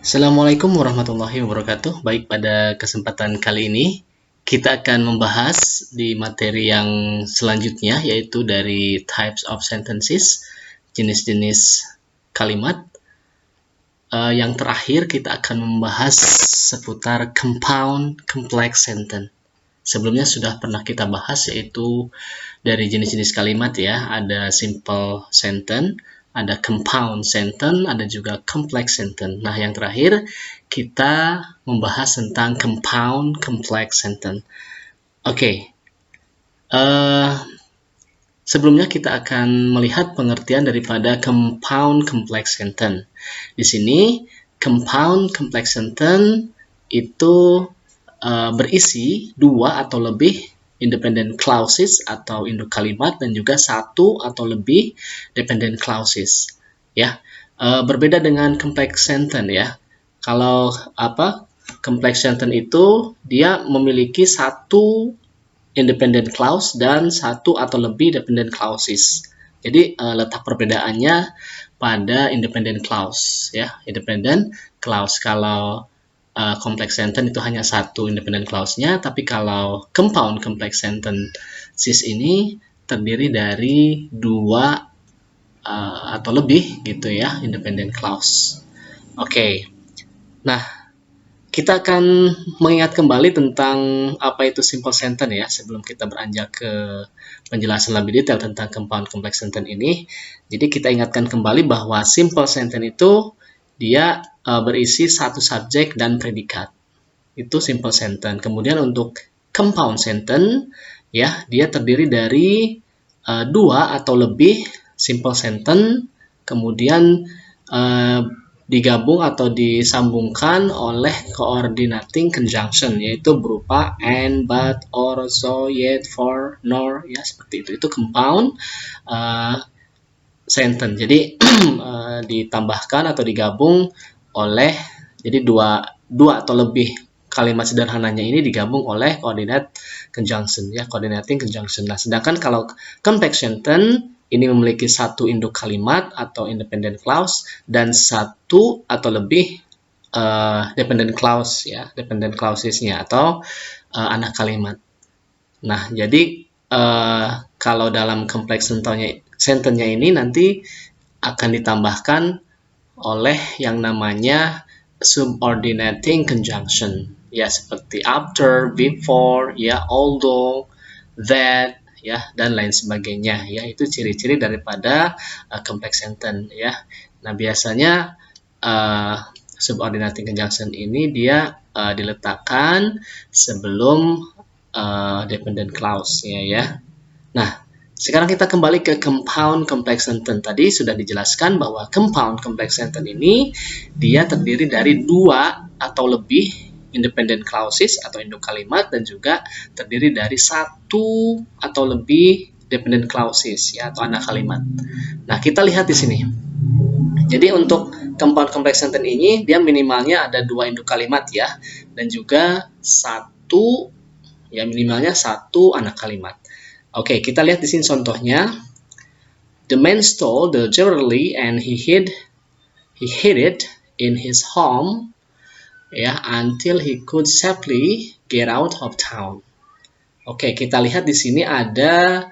Assalamualaikum warahmatullahi wabarakatuh. Baik, pada kesempatan kali ini kita akan membahas di materi yang selanjutnya, yaitu dari types of sentences, jenis-jenis kalimat. Yang terakhir kita akan membahas seputar compound complex sentence. Sebelumnya sudah pernah kita bahas, yaitu dari jenis-jenis kalimat ya, ada simple sentence, ada compound sentence, ada juga complex sentence. Nah, yang terakhir kita membahas tentang compound complex sentence. Oke. Sebelumnya kita akan melihat pengertian daripada compound complex sentence. Di sini compound complex sentence itu berisi dua atau lebih independent clauses atau induk kalimat dan juga satu atau lebih dependent clauses. Ya, berbeda dengan complex sentence ya. Kalau complex sentence itu dia memiliki satu independent clause dan satu atau lebih dependent clauses. Jadi letak perbedaannya pada independent clause ya. Independent clause kalau complex sentence itu hanya satu independent clause-nya, tapi kalau compound complex sentences ini terdiri dari dua atau lebih gitu ya, independent clause. Oke. Nah, kita akan mengingat kembali tentang apa itu simple sentence ya, sebelum kita beranjak ke penjelasan lebih detail tentang compound complex sentence ini. Jadi kita ingatkan kembali bahwa simple sentence itu dia berisi satu subjek dan predikat. Itu simple sentence. Kemudian untuk compound sentence ya, dia terdiri dari dua atau lebih simple sentence, kemudian digabung atau disambungkan oleh coordinating conjunction, yaitu berupa and, but, or, so, yet, for, nor, ya seperti itu. Itu compound sentence. Jadi ditambahkan atau digabung oleh, jadi dua atau lebih kalimat sederhananya ini digabung oleh coordinate conjunction ya, coordinating conjunction. Nah, sedangkan kalau complex sentence ini memiliki satu induk kalimat atau independent clause dan satu atau lebih dependent clause ya, dependent clauses-nya atau anak kalimat. Nah, jadi kalau dalam complex sentence-nya ini nanti akan ditambahkan oleh yang namanya subordinating conjunction ya, seperti after, before ya, although, that ya, dan lain sebagainya ya. Itu ciri-ciri daripada complex sentence ya. Nah, biasanya subordinating conjunction ini dia diletakkan sebelum dependent clause ya. Nah, sekarang kita kembali ke compound complex sentence. Tadi sudah dijelaskan bahwa compound complex sentence ini dia terdiri dari dua atau lebih independent clauses atau induk kalimat dan juga terdiri dari satu atau lebih dependent clauses ya, atau anak kalimat. Nah, kita lihat di sini. Jadi untuk compound complex sentence ini dia minimalnya ada dua induk kalimat ya, dan juga minimalnya satu anak kalimat. Oke, kita lihat di sini contohnya. The man stole the jewelry and he hid it in his home ya, until he could safely get out of town. Oke, kita lihat di sini ada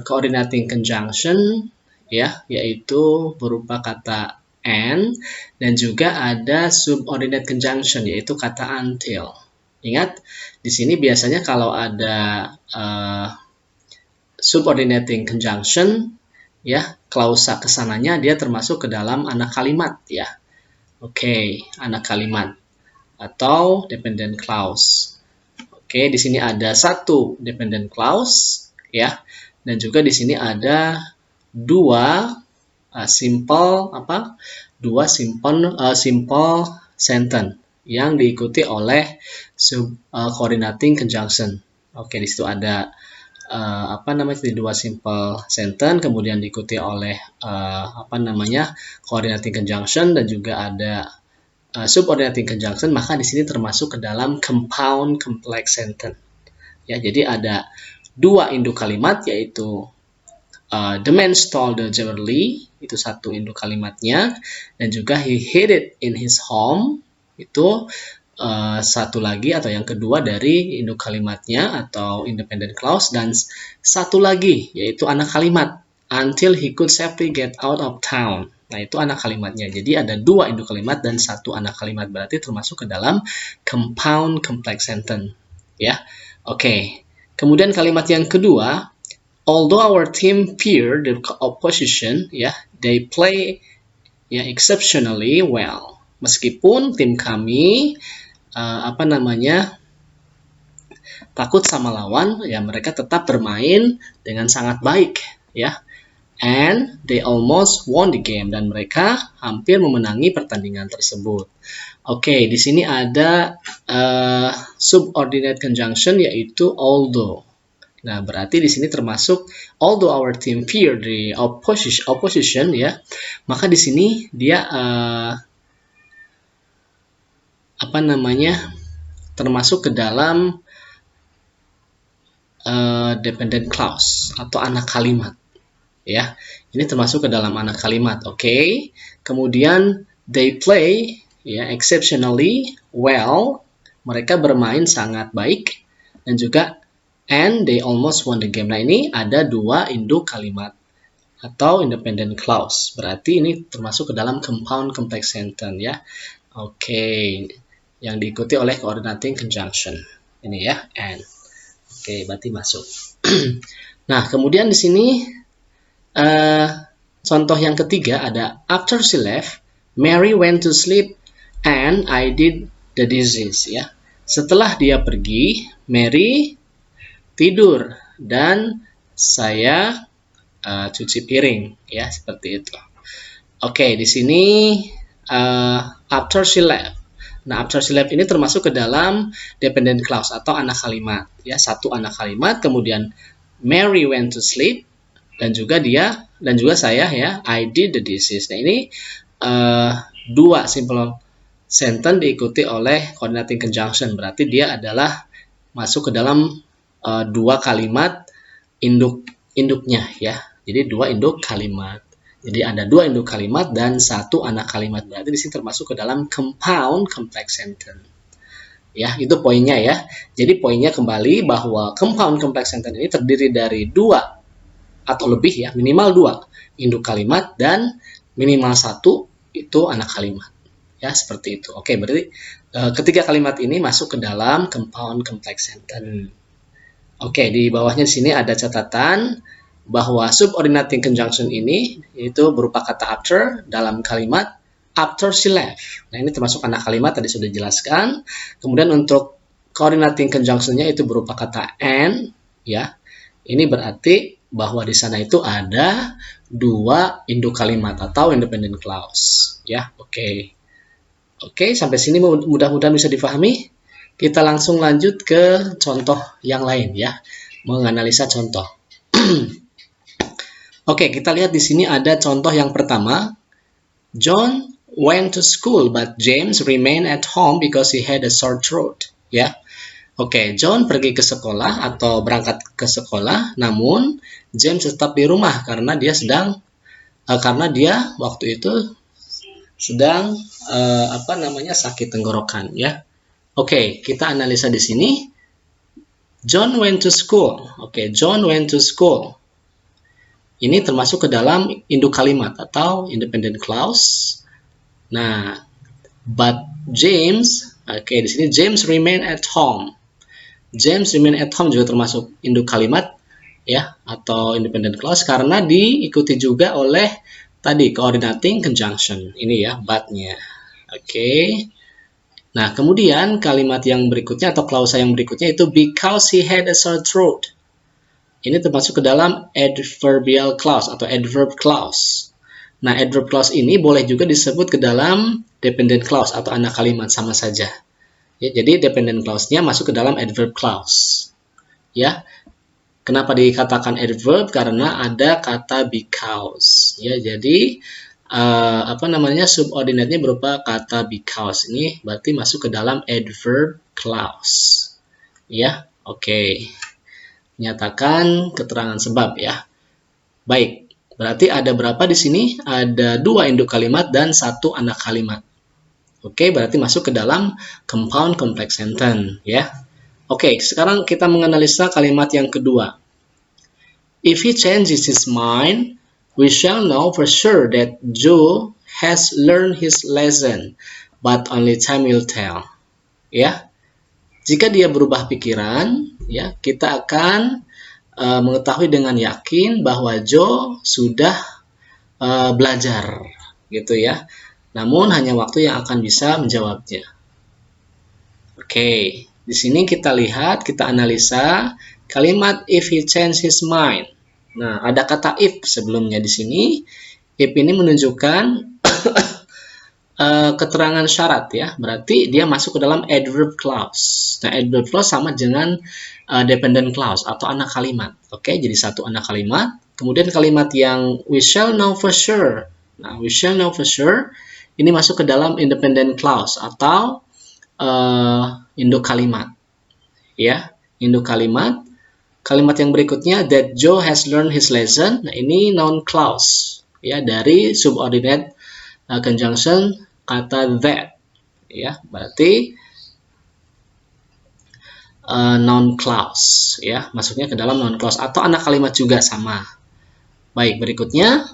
coordinating conjunction ya, yaitu berupa kata and, dan juga ada subordinate conjunction yaitu kata until. Ingat, di sini biasanya kalau ada subordinating conjunction ya, klausa kesananya dia termasuk ke dalam anak kalimat ya. Oke, anak kalimat atau dependent clause. Oke, di sini ada satu dependent clause ya, dan juga di sini ada dua simple sentence yang diikuti oleh coordinating conjunction. Oke, di situ ada dua simple sentence, kemudian diikuti oleh coordinating conjunction dan juga ada subordinating conjunction, maka di sini termasuk ke dalam compound complex sentence. Ya, jadi ada dua induk kalimat yaitu The man stole the jewelry, itu satu induk kalimatnya, dan juga he hid it in his home, itu satu lagi atau yang kedua dari induk kalimatnya atau independent clause, dan satu lagi yaitu anak kalimat until he could safely get out of town. Nah, itu anak kalimatnya. Jadi ada dua induk kalimat dan satu anak kalimat, berarti termasuk ke dalam compound complex sentence, ya. Oke. Kemudian kalimat yang kedua, although our team feared the opposition, ya, they play exceptionally well. Meskipun tim kami takut sama lawan, ya mereka tetap bermain dengan sangat baik, ya. And they almost won the game, dan mereka hampir memenangi pertandingan tersebut. Oke, di sini ada subordinate conjunction yaitu although. Nah, berarti di sini termasuk although our team fear the opposition, ya. Maka di sini dia termasuk ke dalam dependent clause atau anak kalimat, ya. Ini termasuk ke dalam anak kalimat. Oke. Kemudian they play, ya, exceptionally well. Mereka bermain sangat baik, dan juga and they almost won the game. Nah, ini ada dua induk kalimat atau independent clause. Berarti ini termasuk ke dalam compound complex sentence, ya. Oke. Yang diikuti oleh coordinating conjunction. Ini ya, and. Oke, berarti masuk. Nah, kemudian di sini contoh yang ketiga ada after she left, Mary went to sleep and I did the dishes, ya. Setelah dia pergi, Mary tidur dan saya cuci piring, ya, seperti itu. Oke, di sini after she left. Nah, after she left ini termasuk ke dalam dependent clause atau anak kalimat, ya, satu anak kalimat. Kemudian Mary went to sleep, dan juga saya, ya, I did the dishes. Nah, ini dua simple sentence diikuti oleh coordinating conjunction, berarti dia adalah masuk ke dalam dua kalimat induknya, ya. Jadi dua induk kalimat. Jadi ada dua induk kalimat dan satu anak kalimat, berarti di sini termasuk ke dalam compound complex sentence. Ya, itu poinnya, ya. Jadi poinnya kembali bahwa compound complex sentence ini terdiri dari dua atau lebih, ya, minimal dua induk kalimat dan minimal satu itu anak kalimat, ya, seperti itu. Oke, berarti ketiga kalimat ini masuk ke dalam compound complex sentence. Oke, di bawahnya di sini ada catatan bahwa subordinating conjunction ini itu berupa kata after dalam kalimat after she left. Nah, ini termasuk anak kalimat, tadi sudah dijelaskan. Kemudian untuk coordinating conjunction-nya itu berupa kata and, ya. Ini berarti bahwa di sana itu ada dua induk kalimat atau independent clause, ya. Oke, sampai sini mudah-mudahan bisa difahami. Kita langsung lanjut ke contoh yang lain, ya, menganalisa contoh. Oke, kita lihat di sini ada contoh yang pertama. John went to school, but James remained at home because he had a sore throat, ya. Oke, John pergi ke sekolah atau berangkat ke sekolah, namun James tetap di rumah karena dia waktu itu sedang sakit tenggorokan, ya. Oke, kita analisa di sini. John went to school. Oke, John went to school. Ini termasuk ke dalam induk kalimat atau independent clause. Nah, but James, oke, di sini James remain at home. James remain at home juga termasuk induk kalimat, ya, atau independent clause karena diikuti juga oleh tadi coordinating conjunction. Ini, ya, but-nya. Oke. Nah, kemudian kalimat yang berikutnya atau klausa yang berikutnya itu because he had a sore throat. Ini termasuk ke dalam adverbial clause atau adverb clause. Nah, adverb clause ini boleh juga disebut ke dalam dependent clause atau anak kalimat, sama saja. Ya, jadi dependent clause-nya masuk ke dalam adverb clause. Ya. Kenapa dikatakan adverb? Karena ada kata because. Ya, jadi subordinate-nya berupa kata because. Ini berarti masuk ke dalam adverb clause. Ya, oke. Nyatakan keterangan sebab, ya. Baik, berarti ada berapa di sini? Ada 2 induk kalimat dan 1 anak kalimat. Oke, berarti masuk ke dalam compound complex sentence, ya. Oke, sekarang kita menganalisa kalimat yang kedua. If he changes his mind, we shall know for sure that Joe has learned his lesson, but only time will tell. Ya, jika dia berubah pikiran, ya, kita akan mengetahui dengan yakin bahwa Joe sudah belajar, gitu ya. Namun hanya waktu yang akan bisa menjawabnya. Oke, di sini kita lihat, kita analisa kalimat if he change his mind. Nah, ada kata if sebelumnya di sini. If ini menunjukkan keterangan syarat, ya. Berarti dia masuk ke dalam adverb clause. Nah, adverb clause sama dengan dependent clause atau anak kalimat. Oke, jadi satu anak kalimat. Kemudian kalimat yang we shall know for sure. Nah, we shall know for sure ini masuk ke dalam independent clause atau induk kalimat. Ya, induk kalimat. Kalimat yang berikutnya that Joe has learned his lesson. Nah, ini noun clause, ya, dari subordinate conjunction kata that, ya. Berarti noun clause, ya, masuknya ke dalam noun clause atau anak kalimat juga sama. Baik, berikutnya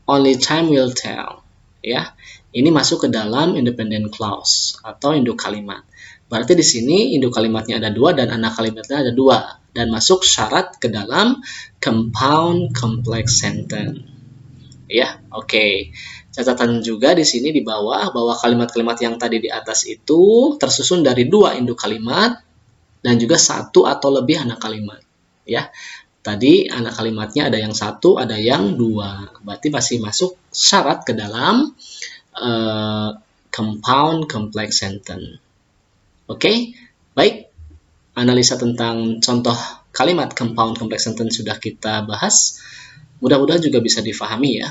only time will tell, ya. Ini masuk ke dalam independent clause atau induk kalimat. Berarti di sini induk kalimatnya ada 2 dan anak kalimatnya ada 2 dan masuk syarat ke dalam compound complex sentence. Ya, oke. Catatan juga di sini di bawah bahwa kalimat-kalimat yang tadi di atas itu tersusun dari 2 induk kalimat dan juga 1 atau lebih anak kalimat. Ya, tadi anak kalimatnya ada yang 1, ada yang 2. Berarti masih masuk syarat ke dalam compound complex sentence. Oke, baik. Analisa tentang contoh kalimat compound complex sentence sudah kita bahas. Mudah-mudahan juga bisa difahami, ya.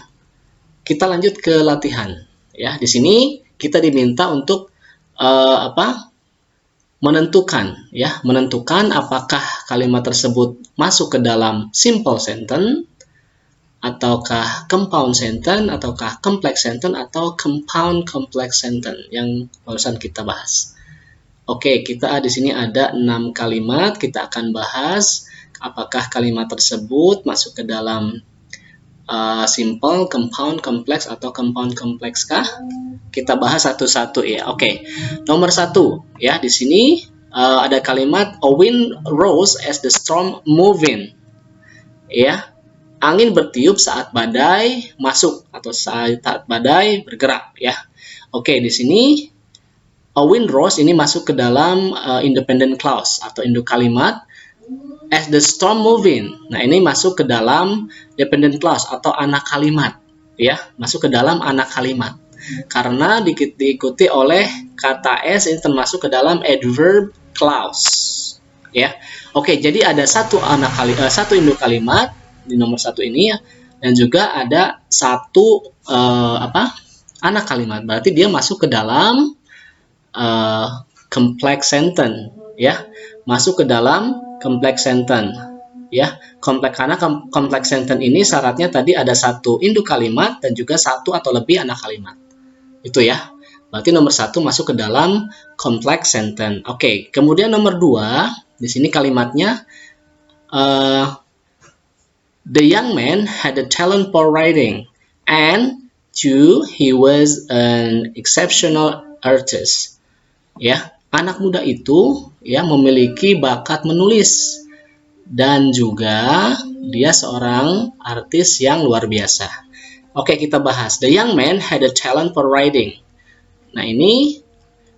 Kita lanjut ke latihan, ya. Di sini kita diminta untuk menentukan, ya, menentukan apakah kalimat tersebut masuk ke dalam simple sentence ataukah compound sentence ataukah complex sentence atau compound complex sentence yang barusan kita bahas. Oke, kita di sini ada 6 kalimat. Kita akan bahas apakah kalimat tersebut masuk ke dalam simple, compound, complex, atau compound complex kah? Kita bahas satu-satu, ya. Oke, nomor 1, ya, di sini ada kalimat a wind rose as the storm moving, ya. Angin bertiup saat badai masuk atau saat badai bergerak, ya. Oke, di sini a wind rose ini masuk ke dalam independent clause atau induk kalimat as the storm moving. Nah, ini masuk ke dalam dependent clause atau anak kalimat, ya, masuk ke dalam anak kalimat. Karena diikuti oleh kata s ini termasuk ke dalam adverb clause, ya. Oke, jadi ada satu induk kalimat di nomor 1 ini, ya, dan juga ada satu anak kalimat. Berarti dia masuk ke dalam complex sentence, ya, masuk ke dalam complex sentence, ya. Karena complex sentence ini syaratnya tadi ada satu induk kalimat dan juga satu atau lebih anak kalimat, itu, ya. Berarti nomor 1 masuk ke dalam complex sentence. Oke, kemudian nomor 2 di sini kalimatnya the young man had a talent for writing and 2 he was an exceptional artist. Ya, anak muda itu, ya, memiliki bakat menulis dan juga dia seorang artis yang luar biasa. Oke, kita bahas. The young man had a talent for writing. Nah, ini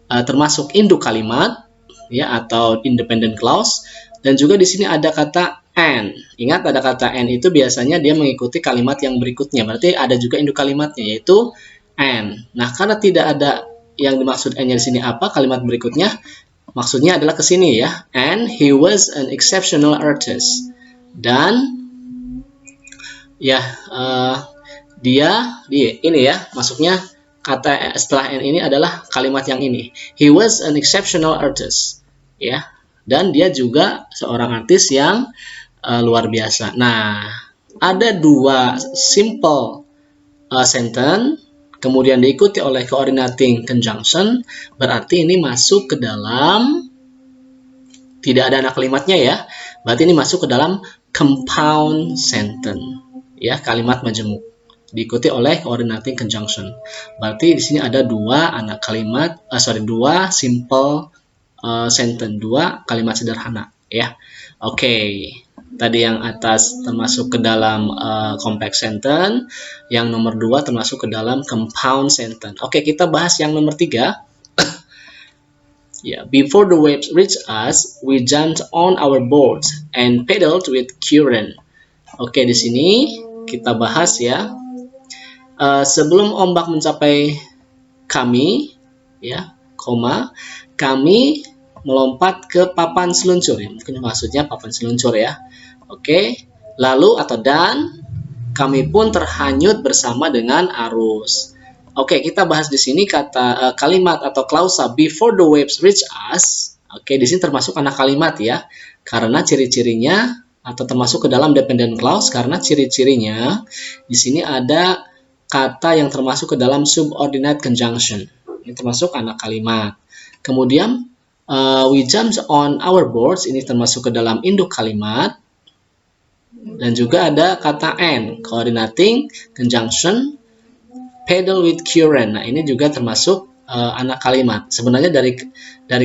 termasuk induk kalimat, ya, atau independent clause, dan juga di sini ada kata and. Ingat, ada kata and itu biasanya dia mengikuti kalimat yang berikutnya. Berarti ada juga induk kalimatnya, yaitu and. Nah, karena tidak ada yang dimaksud and-nya di sini apa, kalimat berikutnya maksudnya adalah ke sini, ya. And he was an exceptional artist. Dan ya, dia ini, ya, masuknya kata setelah and ini adalah kalimat yang ini. He was an exceptional artist, ya. Dan dia juga seorang artis yang luar biasa. Nah, ada dua simple sentence, kemudian diikuti oleh coordinating conjunction, berarti ini masuk ke dalam, tidak ada anak kalimatnya ya, berarti ini masuk ke dalam compound sentence, ya, kalimat majemuk diikuti oleh coordinating conjunction. Berarti di sini ada dua anak kalimat, dua simple sentence, dua kalimat sederhana, ya. Oke. Tadi yang atas termasuk ke dalam complex sentence, yang nomor 2 termasuk ke dalam compound sentence. Oke, kita bahas yang nomor 3. Before the waves reach us, we jumped on our boards and paddled with current. Oke, di sini kita bahas ya. Sebelum ombak mencapai kami, ya, kami melompat ke papan seluncur. Mungkin maksudnya papan seluncur ya. Oke, lalu atau dan kami pun terhanyut bersama dengan arus. Oke, kita bahas di sini kata kalimat atau klausa before the waves reach us. Oke, di sini termasuk anak kalimat ya. Karena ciri-cirinya atau termasuk ke dalam dependent clause karena ciri-cirinya di sini ada kata yang termasuk ke dalam subordinate conjunction. Ini termasuk anak kalimat. Kemudian we jumped on our boards, ini termasuk ke dalam induk kalimat. Dan juga ada kata and, coordinating conjunction, paddle with current. Nah, ini juga termasuk anak kalimat. Sebenarnya dari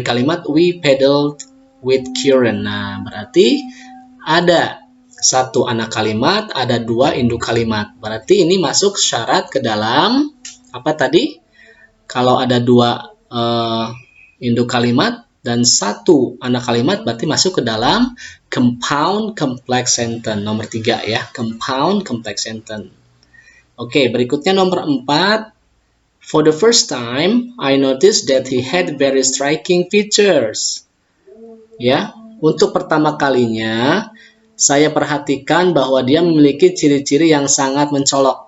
kalimat we paddled with current. Nah, berarti ada satu anak kalimat, ada dua induk kalimat. Berarti ini masuk syarat ke dalam apa tadi? Kalau ada dua induk kalimat dan satu anak kalimat, berarti masuk ke dalam compound complex sentence. Nomor 3 ya, compound complex sentence. Oke, berikutnya nomor 4. For the first time, I noticed that he had very striking features. Ya, untuk pertama kalinya saya perhatikan bahwa dia memiliki ciri-ciri yang sangat mencolok.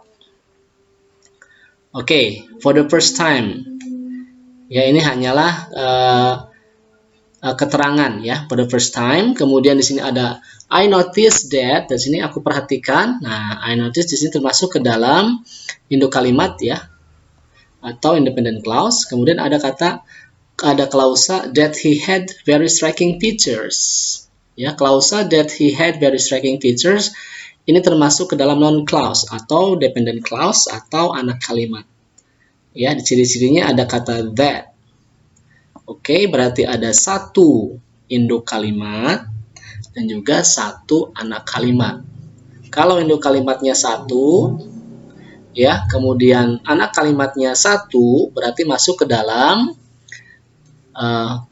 Oke, for the first time. Ya, ini hanyalah keterangan ya, for the first time. Kemudian di sini ada I noticed that, di sini aku perhatikan. Nah, I noticed di sini termasuk ke dalam induk kalimat ya, atau independent clause. Kemudian ada klausa that he had very striking features. Ya, klausa that he had very striking features ini termasuk ke dalam non clause atau dependent clause atau anak kalimat. Ya, di ciri-cirinya ada kata that. Oke, berarti ada satu induk kalimat dan juga satu anak kalimat. Kalau induk kalimatnya satu, ya, kemudian anak kalimatnya satu, berarti masuk ke dalam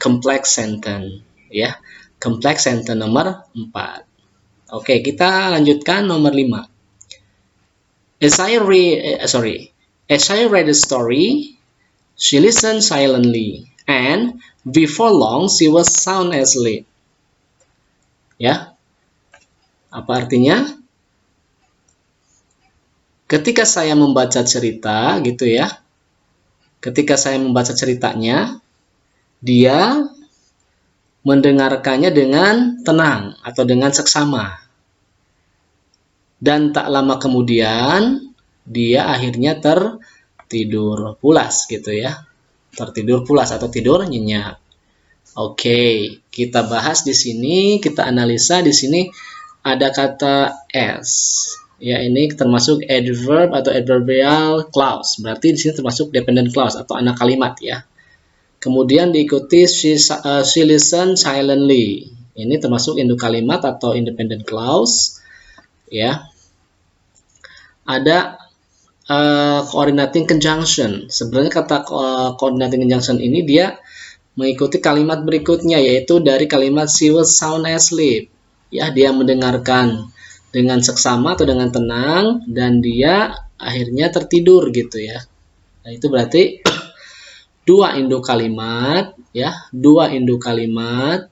complex sentence, ya, complex sentence nomor 4. Oke, kita lanjutkan nomor 5. As I read the story, she listened silently. And before long she was sound asleep. Ya, apa artinya? Ketika saya membaca cerita, gitu ya. Ketika saya membaca ceritanya, dia mendengarkannya dengan tenang atau dengan seksama. Dan tak lama kemudian dia akhirnya tertidur pulas, gitu ya. Tertidur pulas atau tidur nyenyak. Oke, kita bahas di sini, kita analisa di sini ada kata as. Ya, ini termasuk adverb atau adverbial clause. Berarti di sini termasuk dependent clause atau anak kalimat ya. Kemudian diikuti she listened silently. Ini termasuk induk kalimat atau independent clause ya. Ada coordinating conjunction. Sebenarnya kata coordinating conjunction ini dia mengikuti kalimat berikutnya, yaitu dari kalimat she was sound asleep. Ya, dia mendengarkan dengan seksama atau dengan tenang dan dia akhirnya tertidur gitu ya. Nah, itu berarti dua induk kalimat ya, dua induk kalimat.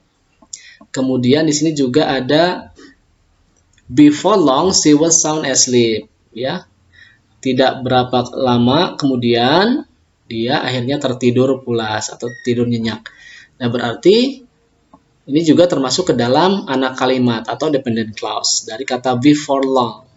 Kemudian di sini juga ada before long she was sound asleep ya. Tidak berapa lama kemudian dia akhirnya tertidur pulas atau tidur nyenyak. Nah, berarti ini juga termasuk ke dalam anak kalimat atau dependent clause dari kata before long.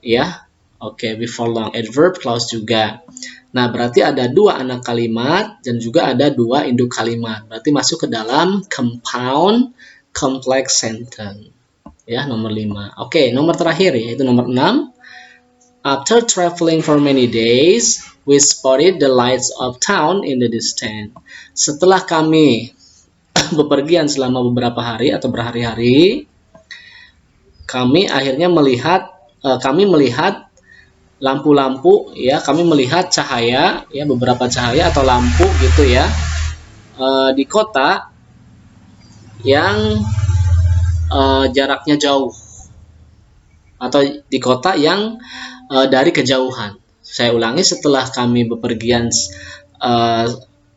ya. Oke, before long adverb clause juga. Nah, berarti ada 2 anak kalimat dan juga ada 2 induk kalimat. Berarti masuk ke dalam compound complex sentence. Ya, nomor 5. Oke, nomor terakhir yaitu nomor 6. After traveling for many days, we spotted the lights of town in the distance. Setelah kami bepergian selama beberapa hari atau berhari-hari, kami akhirnya melihat lampu-lampu, ya, kami melihat cahaya, ya, beberapa cahaya atau lampu gitu ya, di kota yang jaraknya jauh atau di kota yang dari kejauhan. Saya ulangi, setelah kami bepergian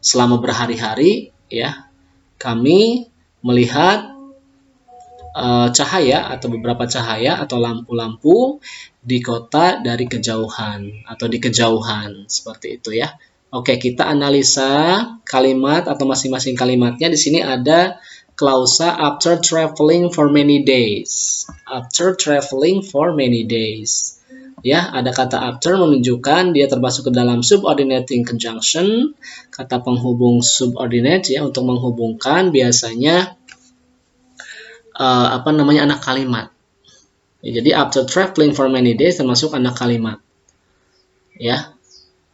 selama berhari-hari, ya, kami melihat cahaya atau beberapa cahaya atau lampu-lampu di kota dari kejauhan atau di kejauhan, seperti itu ya. Oke, kita analisa kalimat atau masing-masing kalimatnya. Di sini ada klausa after traveling for many days. After traveling for many days. Ya, ada kata after menunjukkan dia termasuk ke dalam subordinating conjunction, kata penghubung subordinate ya, untuk menghubungkan biasanya anak kalimat. Ya, jadi after traveling for many days termasuk anak kalimat. Ya.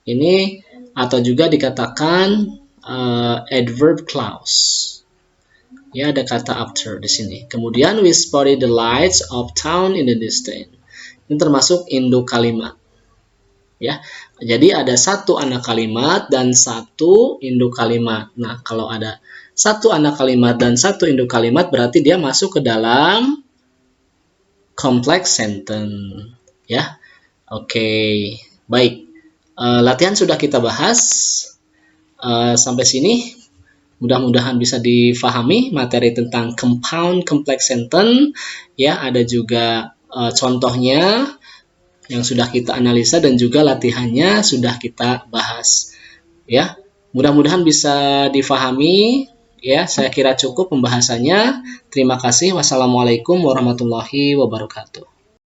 Ini atau juga dikatakan adverb clause. Ya, ada kata after di sini. Kemudian we spotted the lights of town in the distance. Ini termasuk induk kalimat. Ya. Jadi ada 1 anak kalimat dan 1 induk kalimat. Nah, kalau ada 1 anak kalimat dan 1 induk kalimat berarti dia masuk ke dalam complex sentence. Ya. Oke. Baik. Latihan sudah kita bahas. Sampai sini mudah-mudahan bisa difahami materi tentang compound complex sentence. Ya, ada juga contohnya yang sudah kita analisa dan juga latihannya sudah kita bahas. Ya, mudah-mudahan bisa difahami. Ya, saya kira cukup pembahasannya. Terima kasih. Wassalamualaikum warahmatullahi wabarakatuh.